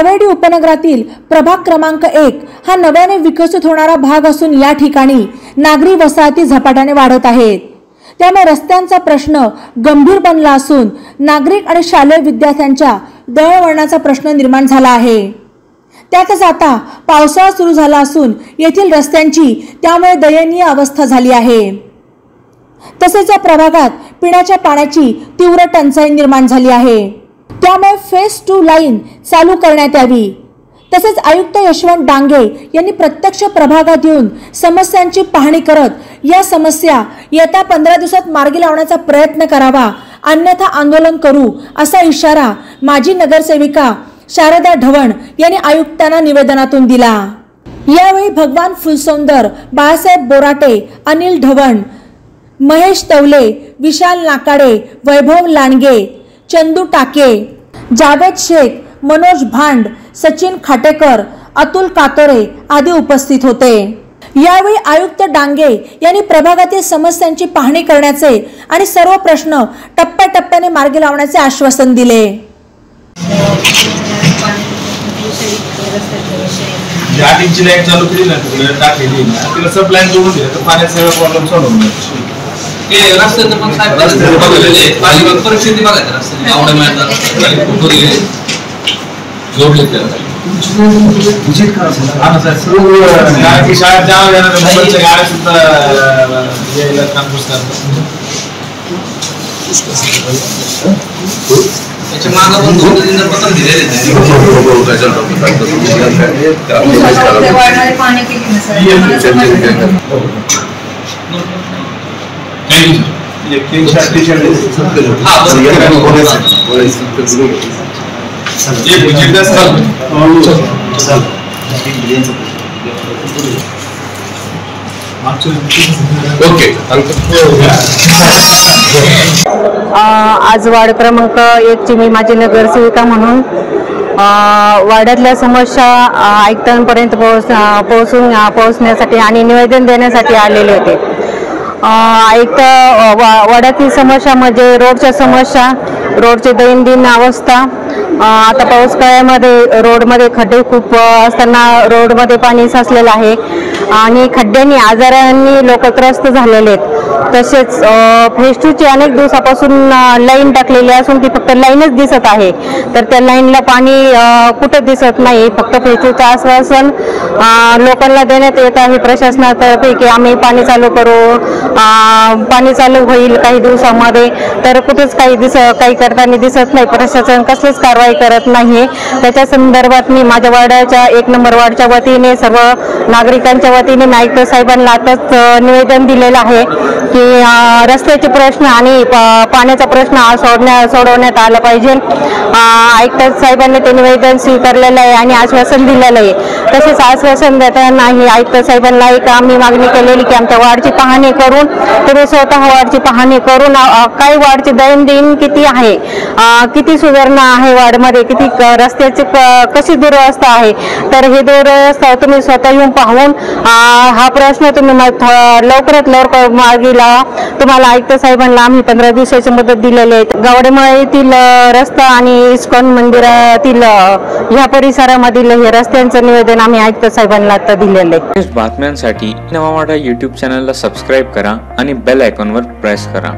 कावेडी उपनगरातील प्रभाग क्रमांक 1 हा नव्याने विकसित होणारा भाग असून या ठिकाणी नागरी वसाहती झपाट्याने वाढत आहेत। त्यामुळे रस्त्यांचा प्रश्न गंभीर बनला असून नागरिक आणि शालेय विद्यार्थ्यांच्या दळणवळणाचा प्रश्न निर्माण झाला आहे। त्यातच आता पावसाळा सुरू झाला असून येथील रस्त्यांची त्यामुळे दयनीय अवस्था झाली आहे। तसेच या प्रभागात पिण्याच्या पाण्याची तीव्र टंचाई निर्माण झाली आहे। त्यामुळे फेज 2 लाईन चालू करण्यात यावी। तसेच आयुक्त यशवंत डांगे यांनी प्रत्यक्ष प्रभागात येऊन समस्यांची पाहणी करत या समस्या येत्या 15 दिवसात मार्गी लावण्याचा प्रयत्न करावा, अन्यथा आंदोलन करू असा इशारा माजी नगरसेविका शारदा ढवण यांनी आयुक्तांना निवेदनातून दिला। यावेळी भगवान फुलसौंदर, बाळासाहेब बोराटे, अनिल ढवण, महेश तवले, विशाल नाकाडे, वैभव लांडगे, चंदू टाके, जावेद शेख, मनोज भांड, सचिन खाटेकर, अतुल कातोरे आदी उपस्थित होते। यावेळी आयुक्त डांगे यांनी प्रभागातील समस्यांची पाहणी करण्याचे आणि सर्व प्रश्न टप्प्याटप्प्याने मार्गी लावण्याचे आश्वासन दिले। आठींची लाईन चालू केली ना, टाकलेली तिला सब लाईन जोडून दिली तर पाण्याचा सगळा प्रॉब्लेम सॉल्व्ह होईल। रस्त्याचं पण साहेब पालिका परिस्थिती बघायचं रस्त्याची आवडे मिळतात जोडले त्याला विजिट करा सर की शाळेत जावं येणार मोबाईलच्या गाड्या सुद्धा यायला कामपूस करतात। त्याच्या मागं पण 2 दिन पत्र दिलेले आज वार्ड क्रमांक 1 ची मी माझी नगरसेविका म्हणून वार्डातल्या समस्या आयुक्तांपर्यंत पोहोचण्यासाठी आणि निवेदन देण्यासाठी आलेले होते। आयुक्त वाड्यातील समस्या म्हणजे रोडच्या समस्या, रोडची दैनंदिन अवस्था। आता पावसाळ्यामध्ये रोडमध्ये खड्डे खूप असताना रोडमध्ये पाणी साचलेलं आहे आणि खड्ड्यांनी आजारांनी लोक त्रस्त झालेले आहेत। तसेच फेज 2 ची अनेक दिवसापासून लाईन टाकलेली असून ती फक्त लाईनच दिसत आहे, तर त्या लाईनला पाणी कुठं दिसत नाही। फक्त फेज 2 चं आश्वासन लोकांना देण्यात येत आहे प्रशासनातर्फे की आम्ही पाणी चालू करू, पाणी चालू होईल काही दिवसामध्ये, तर कुठेच काही करताना दिसत नाही। प्रशासन कसलीच कारवाई करत नाही। त्याच्या संदर्भात मी माझ्या वार्डाच्या 1 नंबर वार्डच्या वतीने सर्व नागरिकांच्या वतीने मी आयुक्त साहेबांना आताच निवेदन दिलेलं आहे की रस्त्याचे प्रश्न आणि पाण्याचा प्रश्न सोडवण्यात आला पाहिजे। आयुक्त साहेबांनी ते निवेदन स्वीकारलेलं आहे आणि आश्वासन दिलेलं आहे। तसेच आश्वासन देताना आयुक्त साहेबांना एक आम्ही मागणी केलेली की आमच्या वार्डची पाहणी करून तुम्ही स्वतः वार्डची पाहणी करून काय वार्डची दैनंदिन किती आहे, किती सुधारणा आहे वार्डमध्ये, किती रस्त्याची कशी दुरवस्था आहे, तर हे दुरवस्था तुम्ही स्वतः येऊन पाहून हा प्रश्न तुम्ही लवकरात लवकर मार्गी लावा। तुम्हाला आयुक्त साहेबांना आम्ही 15 दिवसाची मुदत दिलेली आहे। गावडेमाळीतील रस्ता आणि इस्कॉन मंदिरातील ह्या परिसरामधील हे रस्त्यांचं निवेदन आम्ही आयुक्त साहेबांना आता दिलेलं आहे। बातम्यांसाठी नवा मराठा YouTube चॅनलला सबस्क्राईब करा आणि बेल आयकॉनवर प्रेस करा।